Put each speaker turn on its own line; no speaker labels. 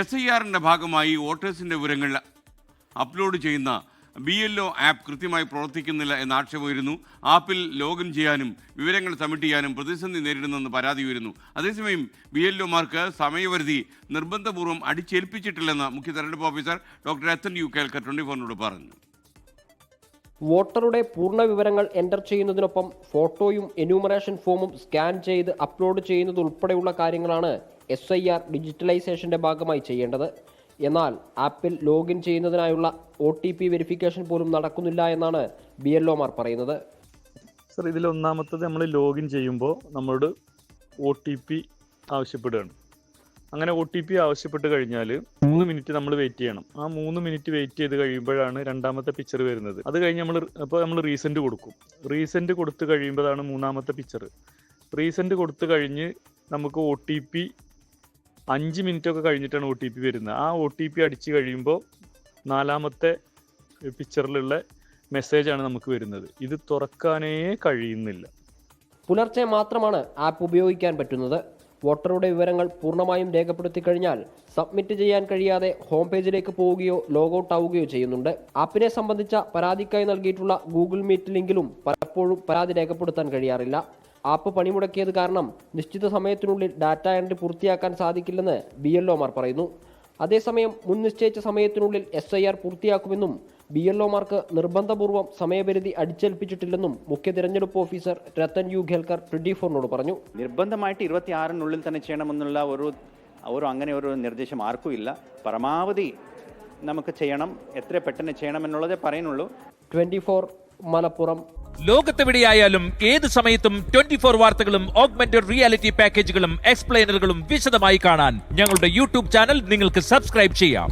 SIR-ന്റെ ഭാഗമായി വോട്ടേഴ്സിൻ്റെ വിവരങ്ങൾ അപ്ലോഡ് ചെയ്യുന്ന BLO ആപ്പ് കൃത്യമായി പ്രവർത്തിക്കുന്നില്ല എന്ന ആക്ഷേപമായിരുന്നു. ആപ്പിൽ ലോഗിൻ ചെയ്യാനും വിവരങ്ങൾ സബ്മിറ്റ് ചെയ്യാനും പ്രതിസന്ധി നേരിടുന്നെന്ന് പരാതി ഉയരുന്നു. അതേസമയം BLOമാർക്ക് സമയപരിധി നിർബന്ധപൂർവ്വം അടിച്ചേൽപ്പിച്ചിട്ടില്ലെന്ന് മുഖ്യ തെരഞ്ഞെടുപ്പ് officer doctor Rathan U Kelkar 24-നോട് പറഞ്ഞു.
വോട്ടറുടെ പൂർണ്ണ വിവരങ്ങൾ എൻ്റർ ചെയ്യുന്നതിനൊപ്പം ഫോട്ടോയും എന്യൂമറേഷൻ ഫോമും സ്കാൻ ചെയ്ത് അപ്ലോഡ് ചെയ്യുന്നതുൾപ്പെടെയുള്ള കാര്യങ്ങളാണ് SIR ഡിജിറ്റലൈസേഷൻ്റെ ഭാഗമായി ചെയ്യേണ്ടത്. എന്നാൽ ആപ്പിൽ ലോഗിൻ ചെയ്യുന്നതിനായുള്ള OTP വെരിഫിക്കേഷൻ പോലും നടക്കുന്നില്ല എന്നാണ് BLOമാർ പറയുന്നത്.
സർ, ഇതിൽ ഒന്നാമത്തത് നമ്മൾ ലോഗിൻ ചെയ്യുമ്പോൾ നമ്മളോട് OTP ആവശ്യപ്പെടുകയാണ്. അങ്ങനെ OTP ആവശ്യപ്പെട്ട് കഴിഞ്ഞാൽ 3 മിനിറ്റ് നമ്മൾ വെയിറ്റ് ചെയ്യണം. ആ 3 മിനിറ്റ് വെയിറ്റ് ചെയ്ത് കഴിയുമ്പോഴാണ് രണ്ടാമത്തെ പിക്ചർ വരുന്നത്. അത് കഴിഞ്ഞ് നമ്മൾ റീസെൻറ്റ് കൊടുക്കും. റീസെൻറ്റ് കൊടുത്ത് കഴിയുമ്പോഴാണ് മൂന്നാമത്തെ പിക്ചർ. റീസെൻറ്റ് കൊടുത്ത് കഴിഞ്ഞ് നമുക്ക് OTP 5 മിനിറ്റ് ഒക്കെ കഴിഞ്ഞിട്ടാണ് OTP വരുന്നത്. ആ OTP അടിച്ച് കഴിയുമ്പോൾ നാലാമത്തെ പിക്ചറിലുള്ള മെസ്സേജാണ് നമുക്ക് വരുന്നത്. ഇത് തുറക്കാനേ കഴിയുന്നില്ല.
പുലർച്ചെ മാത്രമാണ് ആപ്പ് ഉപയോഗിക്കാൻ പറ്റുന്നത്. വോട്ടറുടെ വിവരങ്ങൾ പൂർണ്ണമായും രേഖപ്പെടുത്തി കഴിഞ്ഞാൽ സബ്മിറ്റ് ചെയ്യാൻ കഴിയാതെ ഹോം പേജിലേക്ക് പോവുകയോ ലോഗൌട്ട് ആവുകയോ ചെയ്യുന്നുണ്ട്. ആപ്പിനെ സംബന്ധിച്ച പരാതിക്കായി നൽകിയിട്ടുള്ള Google Meet ലിങ്കിലും പലപ്പോഴും പരാതി രേഖപ്പെടുത്താൻ കഴിയാറില്ല. ആപ്പ് പണിമുടക്കിയത് കാരണം നിശ്ചിത സമയത്തിനുള്ളിൽ ഡാറ്റ എൻട്രി പൂർത്തിയാക്കാൻ സാധിക്കില്ലെന്ന് BLOമാർ പറയുന്നു. അതേസമയം മുൻ നിശ്ചയിച്ച സമയത്തിനുള്ളിൽ SIR പൂർത്തിയാക്കുമെന്നും BLOമാർക്ക് നിർബന്ധപൂർവ്വം സമയപരിധി അടിച്ചേൽപ്പിച്ചിട്ടില്ലെന്നും മുഖ്യ തിരഞ്ഞെടുപ്പ് ഓഫീസർ രത്തൻ യു ഖേൽക്കർ 24-നോട് പറഞ്ഞു.
നിർബന്ധമായിട്ട് 26-നുള്ളിൽ തന്നെ ചെയ്യണമെന്നുള്ള അങ്ങനെ ഒരു നിർദ്ദേശം ആർക്കും ഇല്ല. പരമാവധി നമുക്ക് ചെയ്യണം, എത്ര പെട്ടെന്ന് ചെയ്യണമെന്നുള്ളതേ പറയുന്നുള്ളൂ.
24 മലപ്പുറം.
ലോകത്തെവിടെയായാലും ഏത് സമയത്തും 24 വാർത്തകളും ഓഗ്മെന്റഡ് റിയാലിറ്റി പാക്കേജുകളും എക്സ്പ്ലെയിനറുകളും വിശദമായി കാണാൻ ഞങ്ങളുടെ YouTube ചാനൽ നിങ്ങൾക്ക് സബ്സ്ക്രൈബ് ചെയ്യാം.